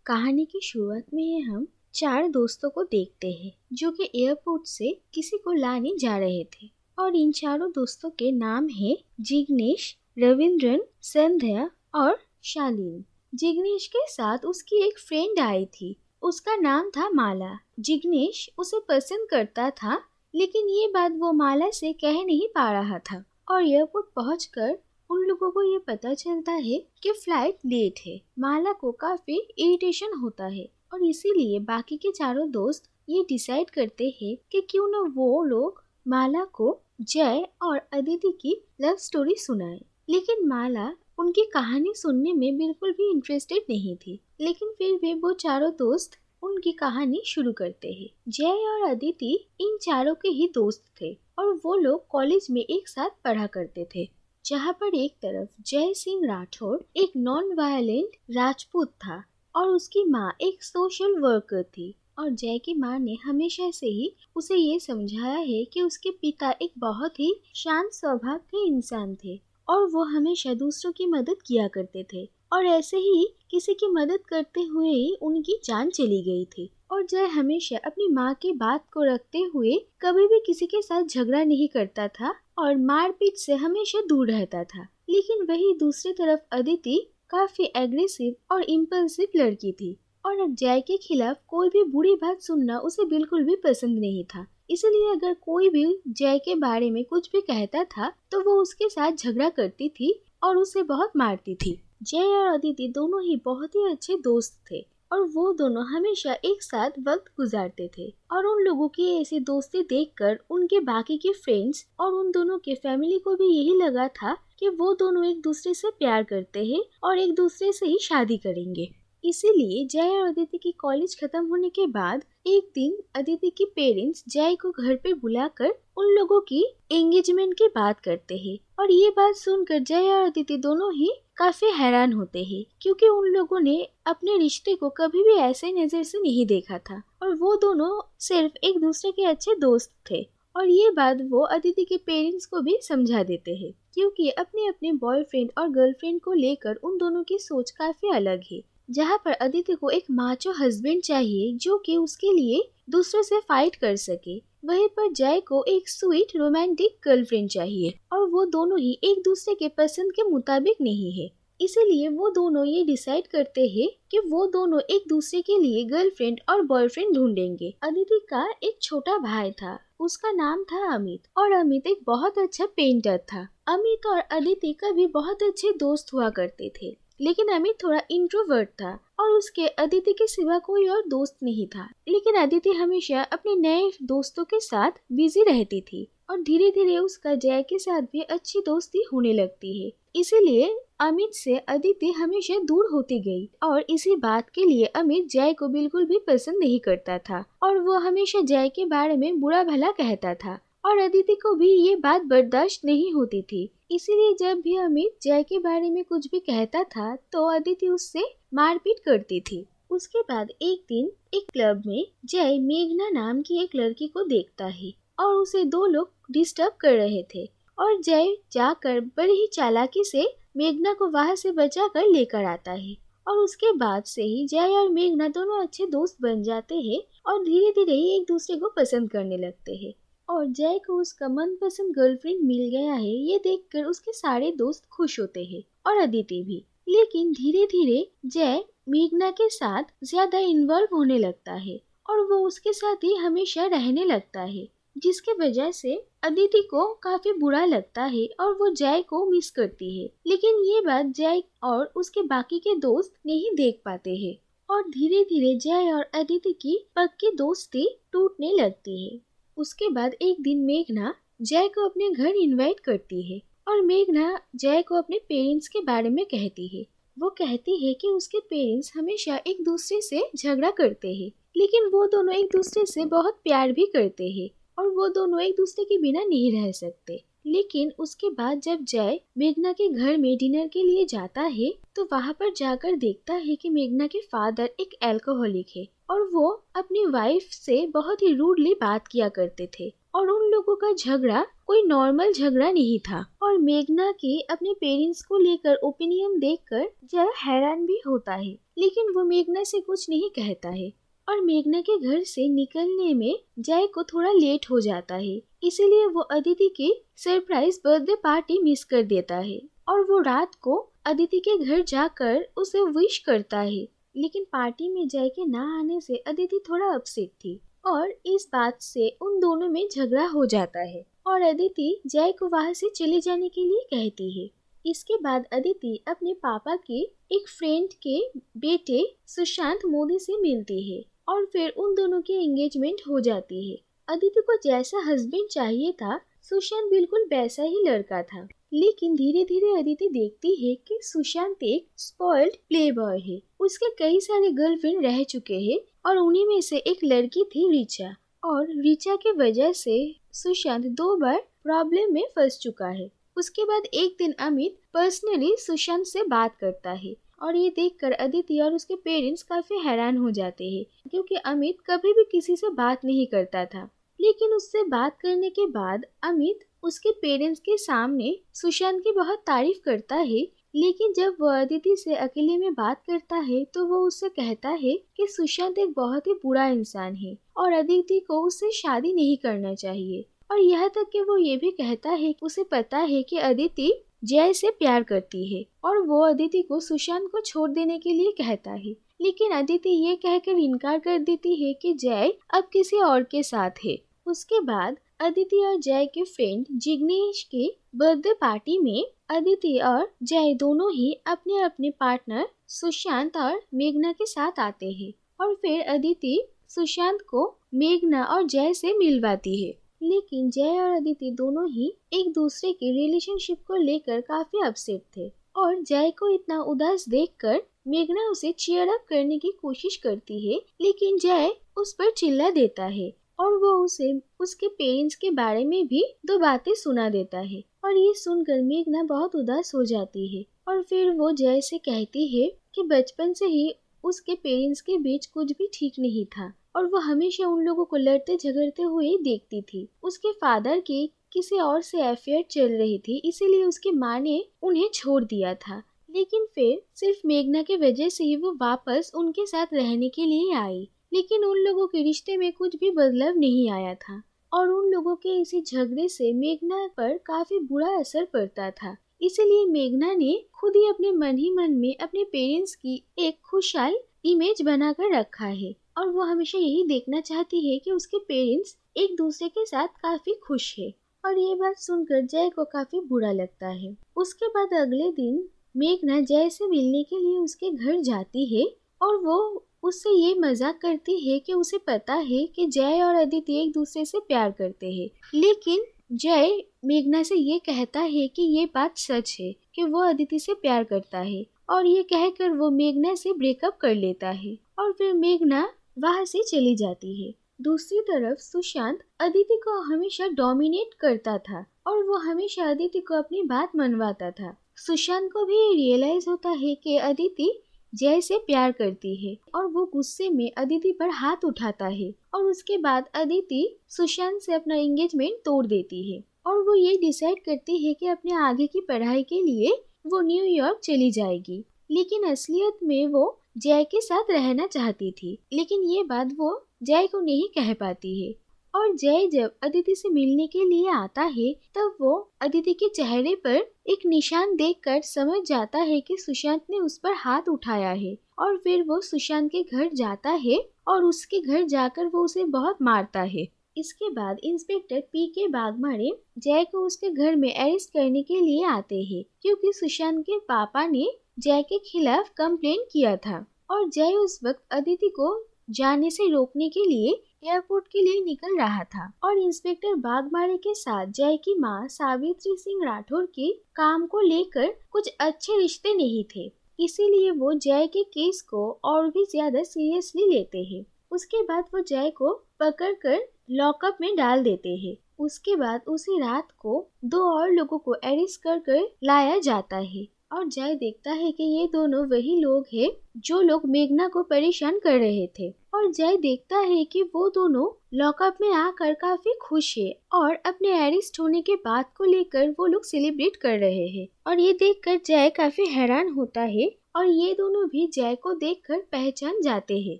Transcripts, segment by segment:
कहानी की शुरुआत में ही हम चार दोस्तों को देखते हैं जो कि एयरपोर्ट से किसी को लाने जा रहे थे। और इन चारों दोस्तों के नाम है जिग्नेश, रविंद्रन, संध्या और शालीन। जिग्नेश के साथ उसकी एक फ्रेंड आई थी, उसका नाम था माला। जिग्नेश उसे पसंद करता था, लेकिन ये बात वो माला से कह नहीं पा रहा था। और एयरपोर्ट पहुंचकर उन लोगों को ये पता चलता है कि फ्लाइट लेट है। माला को काफी इरिटेशन होता है और इसीलिए बाकी के चारों दोस्त ये डिसाइड करते हैं कि क्यों न वो लोग माला को जय और अदिति की लव स्टोरी सुनाए। लेकिन माला उनकी कहानी सुनने में बिल्कुल भी इंटरेस्टेड नहीं थी, लेकिन फिर भी वो चारों दोस्त उनकी कहानी शुरू करते हैं। जय और अदिति इन चारों के ही दोस्त थे और वो लोग कॉलेज में एक साथ पढ़ा करते थे, जहाँ पर एक तरफ जय सिंह राठौड़ एक नॉन वायलेंट राजपूत था और उसकी माँ एक सोशल वर्कर थी। और जय की माँ ने हमेशा से ही उसे ये समझाया है कि उसके पिता एक बहुत ही शांत स्वभाव के इंसान थे और वो हमेशा दूसरों की मदद किया करते थे। और ऐसे ही किसी की मदद करते हुए ही उनकी जान चली गई थी। और जय हमेशा अपनी माँ की बात को रखते हुए कभी भी किसी के साथ झगड़ा नहीं करता था और मारपीट से हमेशा दूर रहता था। लेकिन वही दूसरी तरफ अदिति काफी एग्रेसिव और इम्पल्सिव लड़की थी और जय के खिलाफ कोई भी बुरी बात सुनना उसे बिल्कुल भी पसंद नहीं था। इसलिए अगर कोई भी जय के बारे में कुछ भी कहता था तो वो उसके साथ झगड़ा करती थी और उसे बहुत मारती थी। जय और अदिति दोनों ही बहुत ही अच्छे दोस्त थे और वो दोनों हमेशा एक साथ वक्त गुजारते थे। और उन लोगों की ऐसी दोस्ती देखकर उनके बाकी के फ्रेंड्स और उन दोनों के फैमिली को भी यही लगा था कि वो दोनों एक दूसरे से प्यार करते हैं और एक दूसरे से ही शादी करेंगे। इसीलिए जय और अदिति की कॉलेज खत्म होने के बाद एक दिन अदिति के पेरेंट्स जय को घर पे बुलाकर उन लोगों की एंगेजमेंट की बात करते हैं। और ये बात सुनकर जय और अदिति दोनों ही काफी हैरान होते हैं, क्योंकि उन लोगों ने अपने रिश्ते को कभी भी ऐसे नजर से नहीं देखा था और वो दोनों सिर्फ एक दूसरे के अच्छे दोस्त थे। और ये बात वो अदिति के पेरेंट्स को भी समझा देते हैं, क्योंकि अपने अपने बॉयफ्रेंड और गर्लफ्रेंड को लेकर उन दोनों की सोच काफी अलग है। जहाँ पर अदिति को एक माचो हस्बैंड चाहिए जो कि उसके लिए दूसरों से फाइट कर सके, वहीं पर जय को एक स्वीट रोमांटिक गर्लफ्रेंड चाहिए और वो दोनों ही एक दूसरे के पसंद के मुताबिक नहीं है। इसीलिए वो दोनों ये डिसाइड करते हैं कि वो दोनों एक दूसरे के लिए गर्लफ्रेंड और बॉयफ्रेंड ढूंढेंगे। अदिति का एक छोटा भाई था, उसका नाम था अमित और अमित एक बहुत अच्छा पेंटर था। अमित और अदिति कभी बहुत अच्छे दोस्त हुआ करते थे, लेकिन अमित थोड़ा इंट्रोवर्ट था और उसके अदिति के सिवा कोई और दोस्त नहीं था। लेकिन अदिति हमेशा अपने नए दोस्तों के साथ बिजी रहती थी और धीरे धीरे उसका जय के साथ भी अच्छी दोस्ती होने लगती है। इसीलिए अमित से अदिति हमेशा दूर होती गई और इसी बात के लिए अमित जय को बिल्कुल भी पसंद नहीं करता था और वो हमेशा जय के बारे में बुरा भला कहता था और अदिति को भी ये बात बर्दाश्त नहीं होती थी। इसीलिए जब भी अमित जय के बारे में कुछ भी कहता था तो अदिति उससे मारपीट करती थी। उसके बाद एक दिन एक क्लब में जय मेघना नाम की एक लड़की को देखता है और उसे दो लोग डिस्टर्ब कर रहे थे और जय जाकर बड़ी ही चालाकी से मेघना को वहां से बचाकर लेकर आता है। और उसके बाद से ही जय और मेघना दोनों अच्छे दोस्त बन जाते हैं और धीरे धीरे ही एक दूसरे को पसंद करने लगते हैं। और जय को उसका मनपसंद गर्लफ्रेंड मिल गया है, ये देखकर उसके सारे दोस्त खुश होते हैं और अदिति भी। लेकिन धीरे धीरे जय मेघना के साथ ज्यादा इन्वॉल्व होने लगता है और वो उसके साथ ही हमेशा रहने लगता है, जिसके वजह से अदिति को काफी बुरा लगता है और वो जय को मिस करती है। लेकिन ये बात जय और उसके बाकी के दोस्त नहीं देख पाते हैं और धीरे धीरे जय और अदिति की पक्की दोस्ती टूटने लगती है। उसके बाद एक दिन मेघना जय को अपने घर इनवाइट करती है और मेघना जय को अपने पेरेंट्स के बारे में कहती है। वो कहती है कि उसके पेरेंट्स हमेशा एक दूसरे से झगड़ा करते हैं, लेकिन वो दोनों एक दूसरे से बहुत प्यार भी करते हैं और वो दोनों एक दूसरे के बिना नहीं रह सकते। लेकिन उसके बाद जब जय मेघना के घर में डिनर के लिए जाता है तो वहाँ पर जाकर देखता है कि मेघना के फादर एक अल्कोहलिक है और वो अपनी वाइफ से बहुत ही रूडली बात किया करते थे और उन लोगों का झगड़ा कोई नॉर्मल झगड़ा नहीं था। और मेघना के अपने पेरेंट्स को लेकर ओपिनियन देखकर जय हैरान भी होता है, लेकिन वो मेघना से कुछ नहीं कहता है। और मेघना के घर से निकलने में जय को थोड़ा लेट हो जाता है, इसीलिए वो अदिति के सरप्राइज बर्थडे पार्टी मिस कर देता है। और वो रात को अदिति के घर जाकर उसे विश करता है, लेकिन पार्टी में जय के ना आने से अदिति थोड़ा अपसेट थी और इस बात से उन दोनों में झगड़ा हो जाता है और अदिति जय को वहां से चले जाने के लिए कहती है। इसके बाद अदिति अपने पापा के एक फ्रेंड के बेटे सुशांत मोदी से मिलती है और फिर उन दोनों की एंगेजमेंट हो जाती है। अदिति को जैसा हस्बैंड चाहिए था, सुशांत बिल्कुल वैसा ही लड़का था, लेकिन धीरे धीरे अदिति देखती है कि सुशांत एक स्पॉइल्ड प्लेबॉय है। उसके कई सारे गर्लफ्रेंड रह चुके हैं और उन्हीं में से एक लड़की थी रिचा, और रिचा के वजह से सुशांत 2 बार प्रॉब्लम में फंस चुका है। उसके बाद एक दिन अमित पर्सनली सुशांत से बात करता है और ये देखकर अदिति और उसके पेरेंट्स काफी हैरान हो जाते हैं, क्योंकि अमित कभी भी किसी से बात नहीं करता था। लेकिन उससे बात करने के बाद अमित उसके पेरेंट्स के सामने सुशांत की बहुत तारीफ करता है, लेकिन जब वो अदिति से अकेले में बात करता है तो वो उससे कहता है कि सुशांत एक बहुत ही बुरा इंसान है और अदिति को उससे शादी नहीं करना चाहिए। और यहाँ तक कि वो ये भी कहता है कि उसे पता है कि अदिति जय से प्यार करती है और वो अदिति को सुशांत को छोड़ देने के लिए कहता है, लेकिन अदिति ये कहकर इनकार कर देती है कि जय अब किसी और के साथ है। उसके बाद अदिति और जय के फ्रेंड जिग्नेश के बर्थडे पार्टी में अदिति और जय दोनों ही अपने अपने पार्टनर सुशांत और मेघना के साथ आते हैं और फिर अदिति सुशांत को मेघना और जय से मिलवाती है। लेकिन जय और अदिति दोनों ही एक दूसरे के रिलेशनशिप को लेकर काफी अपसेट थे और जय को इतना उदास देखकर मेघना उसे चीयर अप करने की कोशिश करती है, लेकिन जय उस पर चिल्ला देता है और वो उसे उसके पेरेंट्स के बारे में भी 2 बातें सुना देता है। और ये सुनकर मेघना बहुत उदास हो जाती है और फिर वो जय से कहती है कि बचपन से ही उसके पेरेंट्स के बीच कुछ भी ठीक नहीं था और वो हमेशा उन लोगों को लड़ते झगड़ते हुए देखती थी। उसके फादर की किसी और से अफेयर चल रही थी, इसीलिए उसकी माँ ने उन्हें छोड़ दिया था, लेकिन फिर सिर्फ मेघना के वजह से ही वो वापस उनके साथ रहने के लिए आई। लेकिन उन लोगों के रिश्ते में कुछ भी बदलाव नहीं आया था और उन लोगों के इसी झगड़े से मेघना पर काफी बुरा असर पड़ता था। इसीलिए मेघना ने खुद ही अपने मन ही मन में अपने पेरेंट्स की एक खुशहाल इमेज बनाकर रखा है और वो हमेशा यही देखना चाहती है कि उसके पेरेंट्स एक दूसरे के साथ काफी खुश है। और ये बात सुनकर जय को काफी बुरा लगता है। उसके बाद अगले दिन मेघना जय से मिलने के लिए उसके घर जाती है और वो उससे ये मजाक करती है कि उसे पता है कि जय और अदिति एक दूसरे से प्यार करते हैं, लेकिन जय मेघना से ये कहता है कि ये बात सच है कि वो अदिति से प्यार करता है और ये कहकर वो मेघना से ब्रेकअप कर लेता है और फिर मेघना वहां से चली जाती है। दूसरी तरफ सुशांत अदिति को हमेशा डोमिनेट करता था और वो हमेशा अदिति को अपनी बात मनवाता था। सुशांत को भी रियलाइज होता है कि अदिति जय से प्यार करती है और वो गुस्से में अदिति पर हाथ उठाता है और उसके बाद अदिति सुशांत से अपना एंगेजमेंट तोड़ देती है और वो ये डिसाइड करती है कि अपने आगे की पढ़ाई के लिए वो न्यूयॉर्क चली जाएगी। लेकिन असलियत में वो जय के साथ रहना चाहती थी, लेकिन ये बात वो जय को नहीं कह पाती है। और जय जब अदिति से मिलने के लिए आता है तब वो अदिति के चेहरे पर एक निशान देखकर समझ जाता है कि सुशांत ने उस पर हाथ उठाया है और फिर वो सुशांत के घर जाता है और उसके घर जाकर वो उसे बहुत मारता है। इसके बाद इंस्पेक्टर पी.के. बागमारे जय को उसके घर में अरेस्ट करने के लिए आते हैं, क्योंकि सुशांत के पापा ने जय के खिलाफ कंप्लेंट किया था और जय उस वक्त अदिति को जाने से रोकने के लिए एयरपोर्ट के लिए निकल रहा था और इंस्पेक्टर बागमारे के साथ जय की मां सावित्री सिंह राठौर के काम को लेकर कुछ अच्छे रिश्ते नहीं थे, इसीलिए वो जय के केस को और भी ज्यादा सीरियसली लेते हैं। उसके बाद वो जय को पकड़कर लॉकअप में डाल देते हैं। उसके बाद उसी रात को 2 और लोगों को अरेस्ट कर लाया जाता है। और जय देखता है कि ये दोनों वही लोग हैं जो लोग मेघना को परेशान कर रहे थे। और जय देखता है कि वो दोनों लॉकअप में आकर काफी खुश है और अपने अरेस्ट होने के बात को लेकर वो लोग सेलिब्रेट कर रहे हैं। और ये देखकर जय काफी हैरान होता है और ये दोनों भी जय को देखकर पहचान जाते हैं।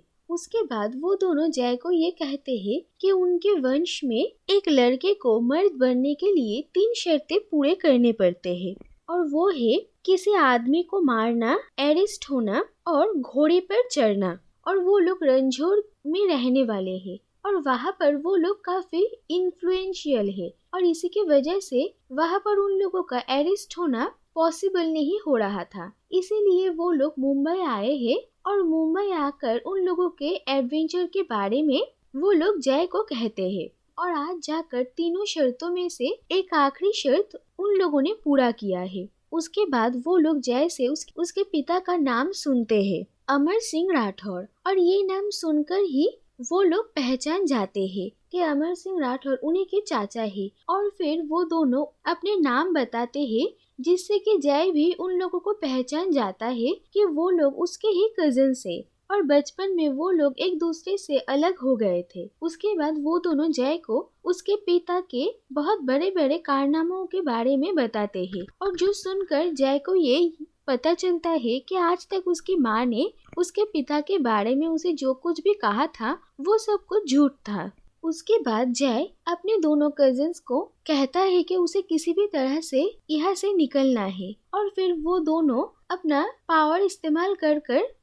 उसके बाद वो दोनों जय को ये कहते हैं कि उनके वंश में एक लड़के को मर्द बनने के लिए 3 शर्तें पूरे करने पड़ते हैं, और वो है किसी आदमी को मारना, अरेस्ट होना और घोड़े पर चढ़ना। और वो लोग रंझोर में रहने वाले हैं और वहाँ पर वो लोग काफी इन्फ्लुएंशियल है और इसी की वजह से वहाँ पर उन लोगों का अरेस्ट होना पॉसिबल नहीं हो रहा था। इसीलिए वो लोग मुंबई आए हैं और मुंबई आकर उन लोगों के एडवेंचर के बारे में वो लोग जय को कहते हैं। और आज जाकर तीनों शर्तों में से एक आखिरी शर्त उन लोगों ने पूरा किया है। उसके बाद वो लोग जय से उसके पिता का नाम सुनते हैं, अमर सिंह राठौर। और ये नाम सुनकर ही वो लोग पहचान जाते हैं कि अमर सिंह राठौर उन्हीं के चाचा है। और फिर वो दोनों अपने नाम बताते हैं, जिससे कि जय भी उन लोगों को पहचान जाता है कि वो लोग उसके ही कजिन से। और बचपन में वो लोग एक दूसरे से अलग हो गए थे। उसके बाद वो दोनों जय को उसके पिता के बहुत बड़े बड़े कारनामों के बारे में बताते हैं। और जो सुनकर जय को ये पता चलता है कि आज तक उसकी माँ ने उसके पिता के बारे में उसे जो कुछ भी कहा था वो सब कुछ झूठ था। उसके बाद जय अपने दोनों कजिन्स को कहता है कि उसे किसी भी तरह से यहाँ से निकलना है। और फिर वो दोनों अपना पावर इस्तेमाल कर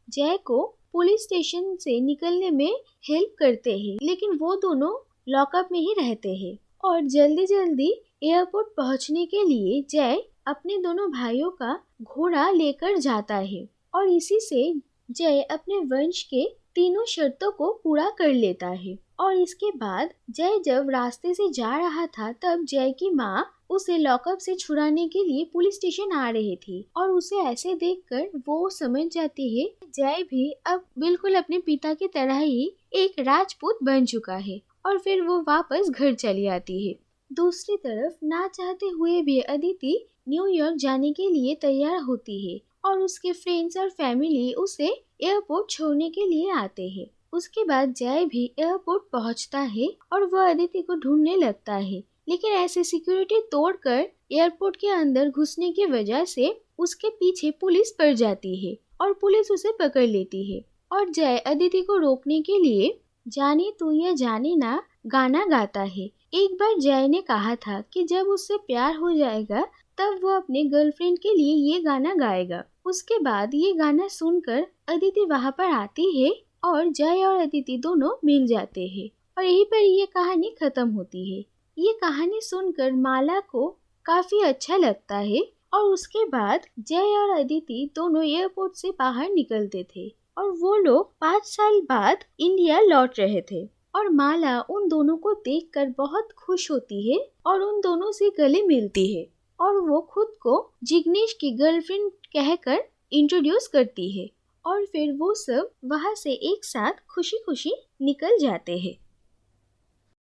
जय को पुलिस स्टेशन से निकलने में हेल्प करते हैं, लेकिन वो दोनों लॉकअप में ही रहते हैं। और जल्दी जल्दी एयरपोर्ट पहुंचने के लिए जय अपने दोनों भाइयों का घोड़ा लेकर जाता है और इसी से जय अपने वंश के तीनों शर्तों को पूरा कर लेता है। और इसके बाद जय जब रास्ते से जा रहा था तब जय की माँ उसे लॉकअप से छुड़ाने के लिए पुलिस स्टेशन आ रही थी। और उसे ऐसे देखकर वो समझ जाती है जय भी अब बिल्कुल अपने पिता की तरह ही एक राजपूत बन चुका है। और फिर वो वापस घर चली आती है। दूसरी तरफ ना चाहते हुए भी अदिति न्यूयॉर्क जाने के लिए तैयार होती है और उसके फ्रेंड्स और फैमिली उसे एयरपोर्ट छोड़ने के लिए आते हैं। उसके बाद जय भी एयरपोर्ट पहुंचता है और वह अदिति को ढूंढने लगता है, लेकिन ऐसे सिक्योरिटी तोड़कर एयरपोर्ट के अंदर घुसने की वजह से उसके पीछे पुलिस पड़ जाती है और पुलिस उसे पकड़ लेती है। और जय अदिति को रोकने के लिए जाने तू या जाने ना गाना गाता है। एक बार जय ने कहा था कि जब उससे प्यार हो जाएगा तब वो अपने गर्लफ्रेंड के लिए ये गाना गाएगा। उसके बाद ये गाना सुनकर अदिति वहाँ पर आती है और जय और अदिति दोनों मिल जाते हैं और यहीं पर ये कहानी खत्म होती है। ये कहानी सुनकर माला को काफी अच्छा लगता है और उसके बाद जय और अदिति दोनों एयरपोर्ट से बाहर निकलते थे और वो लोग 5 साल बाद इंडिया लौट रहे थे। और माला उन दोनों को देखकर बहुत खुश होती है और उन दोनों से गले मिलती है और वो खुद को जिग्नेश की गर्लफ्रेंड कहकर इंट्रोड्यूस करती है और फिर वो सब वहाँ से एक साथ खुशी खुशी निकल जाते हैं।